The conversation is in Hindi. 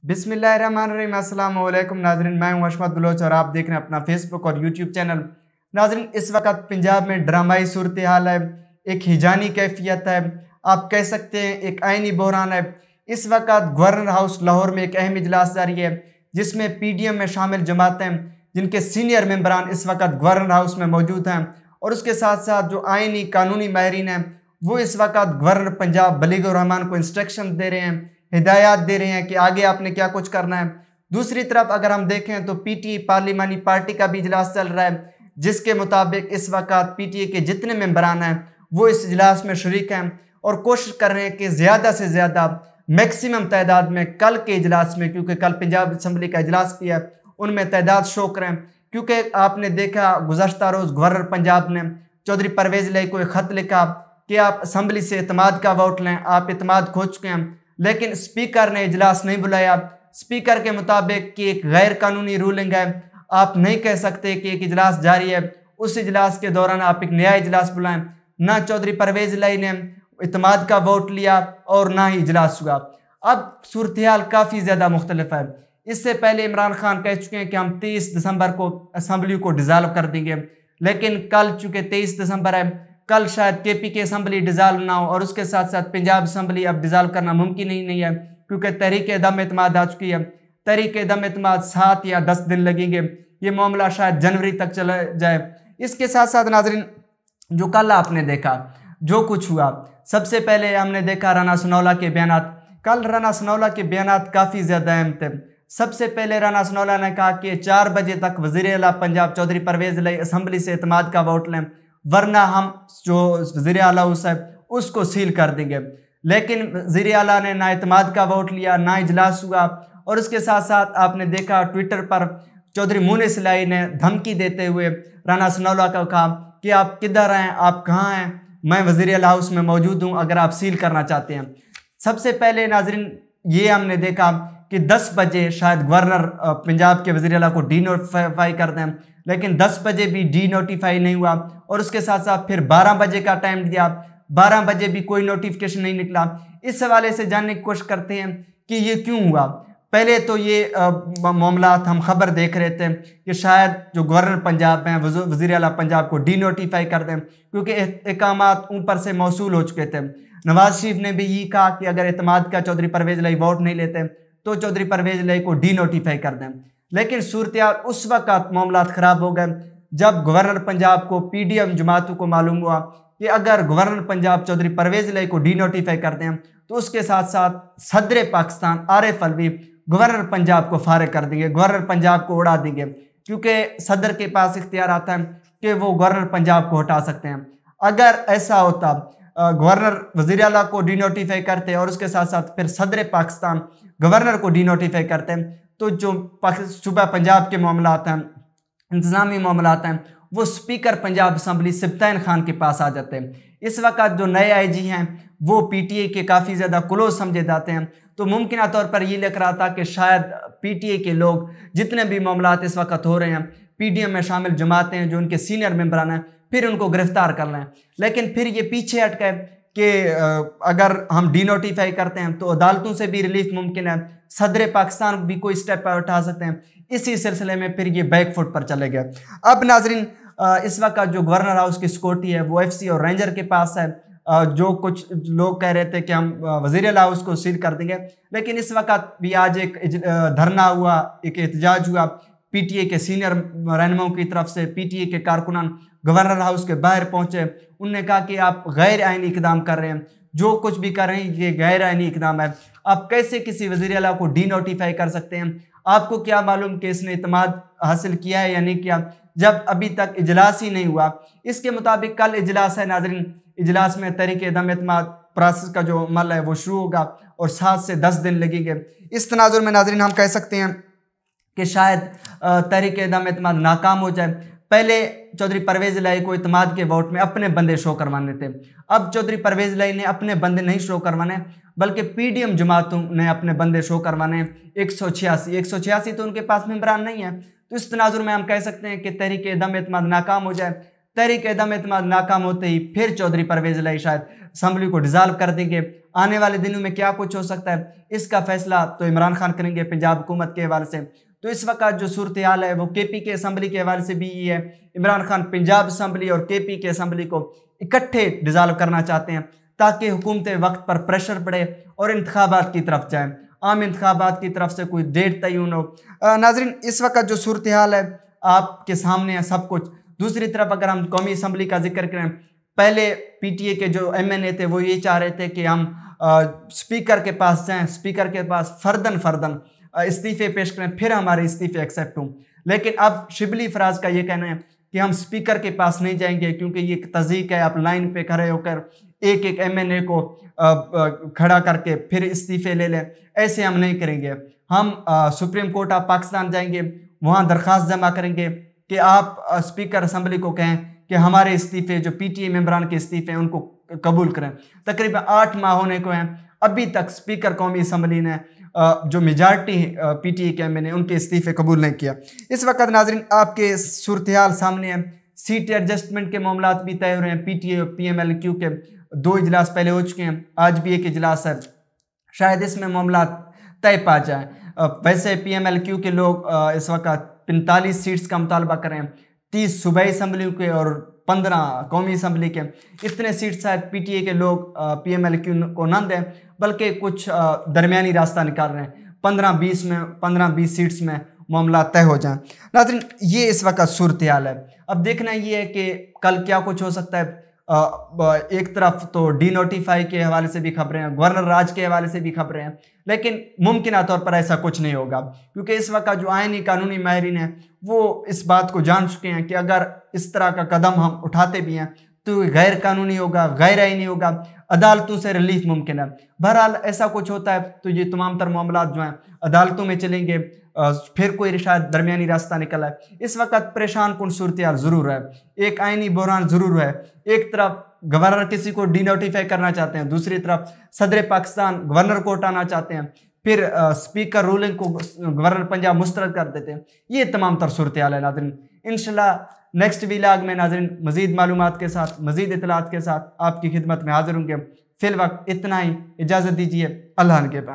बिस्मिल्लाहिर्रहमानिर्रहीम। अस्सलाम वालेकुम नाज़रीन, मैं हूं अशमत बलोच और आप देख रहे हैं अपना फेसबुक और यूट्यूब चैनल। नाज़रीन, इस वक्त पंजाब में ड्रामाई सूरत हाल है, एक हिजानी कैफियत है, आप कह सकते हैं एक आइनी बहरान है। इस वक्त गवर्नर हाउस लाहौर में एक अहम इजलास जारी है जिसमें PDM में शामिल जमातें जिनके सीनियर मेंबरान इस वक्त गवर्नर हाउस में मौजूद हैं और उसके साथ साथ जो आइनी कानूनी माहिरीन हैं वो इस वक्त गवर्नर पंजाब बलीगुर रहमान को इंस्ट्रक्शन दे रहे हैं, हिदायत दे रहे हैं कि आगे आपने क्या कुछ करना है। दूसरी तरफ अगर हम देखें तो PTI पार्लिमानी पार्टी का भी इजलास चल रहा है जिसके मुताबिक इस वक्त PTI के जितने मेंबरान हैं वो इस इजलास में शरीक हैं और कोशिश कर रहे हैं कि ज़्यादा से ज़्यादा मैक्सिमम तादाद में कल के इजलास में, क्योंकि कल पंजाब असम्बली का इजलास भी है, उनमें तादाद शो करें। क्योंकि आपने देखा गुज़श्ता रोज़ गवर्नर पंजाब ने चौधरी परवेज़ इलाही को एक ख़त लिखा कि आप असम्बली से इतमाद का वोट लें, आप इतमाद खो चुके हैं, लेकिन स्पीकर ने इजलास नहीं बुलाया। स्पीकर के मुताबिक कि एक गैर कानूनी रूलिंग है, आप नहीं कह सकते कि एक इजलास जारी है उस इजलास के दौरान आप एक नया इजलास बुलाएं। ना चौधरी परवेज़ इलाही ने इतमाद का वोट लिया और ना ही इजलास हुआ। अब सूरत हाल काफ़ी ज़्यादा मुख्तलिफ है। इससे पहले इमरान खान कह चुके हैं कि हम 23 दिसंबर को असम्बली को डिज़ाल्व कर देंगे, लेकिन कल चूँकि 23 दिसंबर है, कल शायद KP की असम्बली डिज़ाल्व ना हो और उसके साथ साथ पंजाब असम्बली अब डिज़ाल्व करना मुमकिन ही नहीं है क्योंकि तहरीक दम एतमाद आ चुकी है। तहरीक दम एतमाद 7 या 10 दिन लगेंगे, ये मामला शायद जनवरी तक चला जाए। इसके साथ साथ नाजरीन, जो कल आपने देखा जो कुछ हुआ, सबसे पहले हमने देखा राना सनौला के बयानात। कल राना सनौला के बयानात काफ़ी ज़्यादा अहम थे। सबसे पहले राना सनौला ने कहा कि 4 बजे तक वज़ीर आला पंजाब चौधरी परवेज़ इलाही असम्बली से इतमाद का वोट लें, वरना हम जो वज़ीर आला हाउस है उसको सील कर देंगे। लेकिन वज़ीर आला ने ना इतमाद का वोट लिया, ना इजलास हुआ। और उसके साथ साथ आपने देखा ट्विटर पर चौधरी मुनीस इलाही ने धमकी देते हुए राना सनौला को कहा कि आप किधर हैं, आप कहाँ हैं, मैं वज़ीर आला हाउस में मौजूद हूँ अगर आप सील करना चाहते हैं। सबसे पहले नाजरीन ये हमने देखा कि 10 बजे शायद गवर्नर पंजाब के वज़ीर आला को डीनोटिफाई कर दें, लेकिन 10 बजे भी डीनोटिफाई नहीं हुआ और उसके साथ साथ फिर 12 बजे का टाइम दिया, 12 बजे भी कोई नोटिफिकेशन नहीं निकला। इस हवाले से जानने की कोशिश करते हैं कि ये क्यों हुआ। पहले तो ये मामला हम खबर देख रहे थे कि शायद जो गवर्नर पंजाब हैं वज़ीर आला पंजाब को डीनोटिफाई कर दें क्योंकि अहकामात ऊपर से मौसूल हो चुके थे। नवाज शरीफ ने भी यही कहा कि अगर इतमाद का चौधरी परवेज़ इलाही वोट नहीं लेते तो चौधरी परवेज़ इलाही को डीनोटिफाई कर दें। लेकिन सूरत हाल उस वक्त मामला ख़राब हो गए जब गवर्नर पंजाब को PDM जमातों को मालूम हुआ कि अगर गवर्नर पंजाब चौधरी परवेज़ इलाही को डीनोटिफाई कर दें तो उसके साथ साथ सदर पाकिस्तान आरिफ अलवी गवर्नर पंजाब को फारिग कर देंगे, गवर्नर पंजाब को उड़ा देंगे, क्योंकि सदर के पास इख्तियार आता है कि वो गवर्नर पंजाब को हटा सकते हैं। अगर ऐसा होता, गवर्नर वज़ीर आला को डीनोटिफाई करते और उसके साथ साथ फिर सदर पाकिस्तान गवर्नर को डीनोटिफाई करते हैं तो जो सूबा पंजाब के मामलात हैं, इंतज़ामी मामलात हैं, वो स्पीकर पंजाब असम्बली सिब्तान खान के पास आ जाते हैं। इस वक्त जो नए IG हैं वो PTI के काफ़ी ज़्यादा क्लोज समझे जाते हैं, तो मुमकिन तौर पर ये लग रहा था कि शायद PTI के लोग जितने भी मामलात इस वक्त हो रहे हैं PDM में शामिल जमातें हैं जो उनके सीनियर मेंबरान हैं फिर उनको गिरफ्तार कर लें। लेकिन फिर ये पीछे हट गए कि अगर हम डीनोटिफाई करते हैं तो अदालतों से भी रिलीफ मुमकिन है, सदर पाकिस्तान भी कोई स्टेप उठा सकते हैं। इसी सिलसिले में फिर ये बैकफुट पर चले गए। अब नाजरीन, इस वक्त जो गवर्नर हाउस की सिक्योरिटी है वो FC और रेंजर के पास है। जो कुछ लोग कह रहे थे कि हम वज़ीर आला हाउस को सील कर देंगे, लेकिन इस वक्त भी आज एक धरना हुआ, एक एहतजाज हुआ PTI के सीनियर रहनुमाओं की तरफ से। PTI के कारकुनान गवर्नर हाउस के बाहर पहुंचे, उनने कहा कि आप गैर आइनी इकदाम कर रहे हैं, जो कुछ भी कर रहे हैं ये गैर आइनी इकदाम है। आप कैसे किसी वज़ीर आला को डीनोटिफाई कर सकते हैं? आपको क्या मालूम कि इसने इतमाद हासिल किया है या नहीं किया, जब अभी तक इजलास ही नहीं हुआ। इसके मुताबिक कल इजलास है नाजरीन, इजलास में तहरीक दम एतमाद प्रोसेस का जो अमल है वो शुरू होगा और 7 से 10 दिन लगेंगे। इस तनाजुर में नाजरीन हम कह सकते हैं कि शायद तहरीक दम एतमाद नाकाम हो जाए। पहले चौधरी परवेज़ इलाही को इतमाद के वोट में अपने बंदे शो करवाने थे, अब चौधरी परवेज़ इलाही ने अपने बंदे नहीं शो करवाने बल्कि PDM जमातों ने अपने बंदे शो करवाने। 186 तो उनके पास मेंबरान नहीं है। तो इस तनाजुर में हम कह सकते हैं कि तहरीक दम एतमाद नाकाम हो जाए। तहरीक दम एतमाद नाकाम होते ही फिर चौधरी परवेज़ इलाही शायद असम्बली को डिज़ाल्व कर देंगे। आने वाले दिनों में क्या कुछ हो सकता है, इसका फैसला तो इमरान खान करेंगे पंजाब हुकूमत के हवाले से। तो इस वक्त जो सूरत हाल है वो केपी के असम्बली के हवाले से भी ये है, इमरान खान पंजाब असम्बली और केपी के असम्बली को इकट्ठे डिज़ाल्व करना चाहते हैं ताकि हुकूमत वक्त पर प्रेशर पड़े और इंतखाबात की तरफ जाए, आम इंतखाबात की तरफ से कोई डेट तयन हो। नाज़रीन, इस वक्त जो सूरत हाल है आपके सामने है सब कुछ। दूसरी तरफ अगर हम कौमी असम्बली का जिक्र करें, पहले पीटीए के जो एमएनए थे वो ये चाह रहे थे कि हम स्पीकर के पास जाएं, स्पीकर के पास फर्दन इस्तीफ़े पेश करें, फिर हमारे इस्तीफ़े एक्सेप्ट हों। लेकिन अब शिबली फराज का ये कहना है कि हम स्पीकर के पास नहीं जाएंगे क्योंकि ये तज़ीक है, आप लाइन पे खड़े होकर एक एक एमएनए को खड़ा करके फिर इस्तीफ़े ले लें, ऐसे हम नहीं करेंगे। हम सुप्रीम कोर्ट ऑफ पाकिस्तान जाएंगे, वहाँ दरख्वास्त जमा करेंगे कि आप स्पीकर असम्बली को कहें कि हमारे इस्तीफ़े जो पीटीए मेंबरान के इस्तीफ़े हैं उनको कबूल करें। तकरीबन 8 माह होने को हैं, अभी तक स्पीकर कौमी असम्बली ने जो मेजॉरिटी पीटीए के एमएनए उनके इस्तीफ़े कबूल नहीं किया। इस वक्त नाज़रीन आपके सूरत हाल सामने है, सीट एडजस्टमेंट के मामला भी तय हो रहे हैं। पीटीए और पीएमएलक्यू के 2 इजलास पहले हो चुके हैं, आज भी एक इजलास है, शायद इसमें मामला तय पा जाए। वैसे पीएमएलक्यू के लोग इस वक्त 45 सीट्स का मुतालबा कर रहे हैं, 30 सूबाई असम्बली के और 15 कौमी असम्बली के। इतने सीट शायद पीटीए के लोग पीएमएलक्यू को न दें, बल्कि कुछ दरमियानी रास्ता निकाल रहे हैं, 15-20 सीट्स में मामला तय हो जाए। नाज़रीन, ये इस वक्त सूरत हाल है। अब देखना ये है कि कल क्या कुछ हो सकता है। एक तरफ तो डी नोटिफाई के हवाले से भी खबरें हैं, गवर्नर राज के हवाले से भी खबरें हैं, लेकिन मुमकिन तौर पर ऐसा कुछ नहीं होगा क्योंकि इस वक्त जो आईनी कानूनी माहिरीन हैं वो इस बात को जान चुके हैं कि अगर इस तरह का कदम हम उठाते भी हैं तो गैर कानूनी होगा, गैर आईनी होगा, अदालतों से रिलीफ मुमकिन है। बहरहाल ऐसा कुछ होता है तो ये तमाम तर मामला जो हैं अदालतों में चलेंगे, फिर कोई शायद दरमियानी रास्ता निकला है। इस वक्त परेशान कुन सूरत हाल ज़रूर है, एक आईनी बहरान ज़रूर है। एक तरफ गवर्नर किसी को डीनोटिफाई करना चाहते हैं, दूसरी तरफ सदर पाकिस्तान गवर्नर को हटाना चाहते हैं, फिर स्पीकर रूलिंग को गवर्नर पंजाब मुस्तरद कर देते हैं। ये तमाम तर सूरत हाल है। नाज़रीन, इंशाल्लाह नेक्स्ट व्लॉग में नाज़रीन मज़ीद मालूमात के साथ, मज़ीद इतलात के साथ आपकी खिदमत में हाजिर होंगे। फिल वक्त इतना ही, इजाज़त दीजिए, अल्लाह के पास।